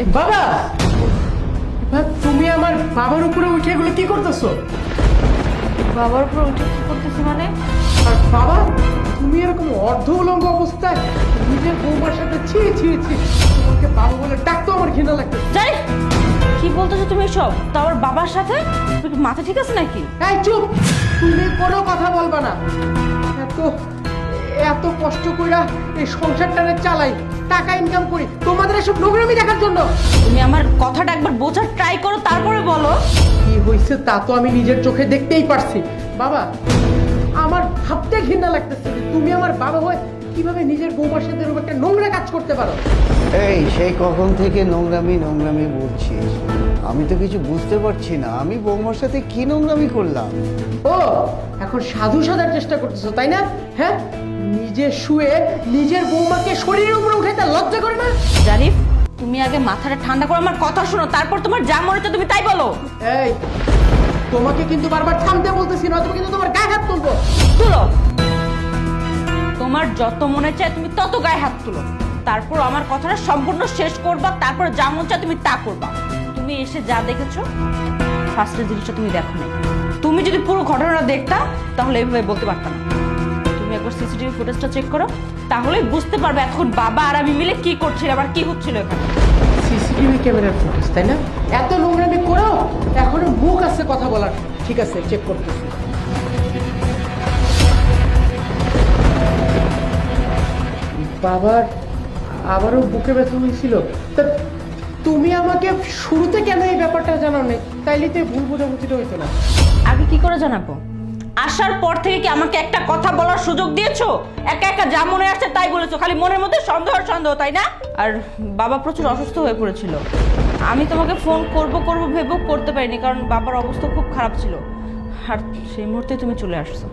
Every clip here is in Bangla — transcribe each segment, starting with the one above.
বাবা, তুমি আমার বাবার উপরে উঠে এগুলো কি করতেছো? বাবার উপর উঠে কি করতেছি মানে? আর বাবা, তুমি এরকম অর্ধ উলঙ্গ অবস্থায় নিজের বৌমার সাথে ছি ছি ছি, তোমাকে বাবা বলে ডাকতো আমার ঘৃণা লাগতো। যাই, কি বলতেছো তুমি সব? তা আমার বাবার সাথে? তুমি কি মাথা ঠিক আছে নাকি? এই চুপ, তুমি কোনো কথা বলবা না। এত এত কষ্ট কইরা এই সংসারটারে চালাই, টাকা ইনকাম করি তোমাদের এসব নোংরামি দেখার জন্য। তুমি আমার কথাটা একবার বোঝার ট্রাই করো, তারপরে বলো। কি হয়েছে তা তো আমি নিজের চোখে দেখতেই পারছি। বাবা, আমার ভাবতে ঘৃণা লাগতেছে যে তুমি আমার বাবা হয়ে কিভাবে নিজের বৌমার সাথে এরকম একটা নোংরা কাজ করতে পারো। এই সেই কখন থেকে নোংরামি নোংরামি বলছিস? আমি তো কিছু বুঝতে পারছি না, আমি বৌমার সাথে কি নোংরামি করলাম? ও, এখন সাধু সাধার চেষ্টা করতেছো তাই না? হ্যাঁ, নিজে শুয়ে নিজের বৌমাকে শরীরের উপরে উঠাইতে লজ্জা করে না? জারিফ, তুমি আগে মাথাটা ঠান্ডা করো, আমার কথা শোনো, তারপর তোমার যা মনে হচ্ছে তুমি তাই বলো। এই, তোমাকে কিন্তু বারবার থামতে বলতেছি, নয়তো কিন্তু তোমার গায়ে হাত তুলবো। তুলো, তোমার যত মনে চায় তুমি তত গায়ে হাত তুলো, তারপর আমার কথাটা সম্পূর্ণ শেষ করবা, তারপর যা মন চায় তুমি তা করবা। তুমি এসে যা দেখেছো, ফার্স্টের জিনিসটা তুমি দেখো নাই। তুমি যদি পুরো ঘটনাটা দেখতা তাহলে এইভাবে বলতে পারতাম না। তুমি একবার সিসিটিভি ফুটেজটা চেক করো, তাহলেই বুঝতে পারবে এখন বাবা আর আমি মিলে কি করছিল, আবার কি হচ্ছিল এখানে। সিসিটিভি ক্যামেরার ফুটেজ তাই না? এত নোংরামি করো, এখনো মুখ আছে কথা বলার। ঠিক আছে, চেক করতেছি। বাবার আবারও বুকে ব্যথা হয়েছিল। তা তুমি আমাকে শুরুতে কেন এই ব্যাপারটা জানাওনি? তাইলে তো এই ভুল বোঝাবুঝিটা হইতো না। আগে কি করে জানাবো? আসার পর থেকে কি আমাকে একটা কথা বলার সুযোগ দিয়েছো? একা একা যা মনে আসছে তাই বলেছো, খালি মনের মধ্যে সন্দেহ আর সন্দেহ, তাই না? আর বাবা প্রচুর অসুস্থ হয়ে পড়েছিল, আমি তোমাকে ফোন করব ভেবেও করতে পারিনি, কারণ বাবার অবস্থা খুব খারাপ ছিল। আর সেই মুহূর্তে তুমি চলে আসছো।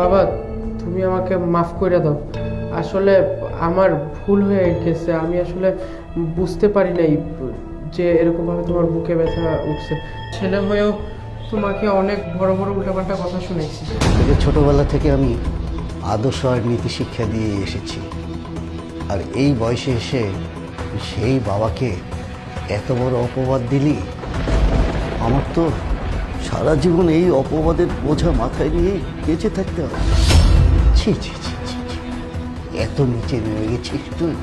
বাবা, তুমি আমাকে মাফ করে দাও। আসলে আমার ভুল হয়ে গেছে, আমি আসলে বুঝতে পারি নাই যে এরকমভাবে তোমার বুকে ব্যথা উঠছে। ছেলে হয়েও তোমাকে অনেক বড় বড় উল্টাপাল্টা কথা শুনেছি। তোকে ছোটবেলা থেকে আমি আদর্শ আর নীতি শিক্ষা দিয়ে এসেছি, আর এই বয়সে এসে সেই বাবাকে এত বড় অপবাদ দিলি। আমার তো সারা জীবন এই অপবাদের বোঝা মাথায় নিয়ে বেঁচে থাকতে হবে। ছি ছি ছি ছি ছি, এত নিচে নেমে গেছিস তুই।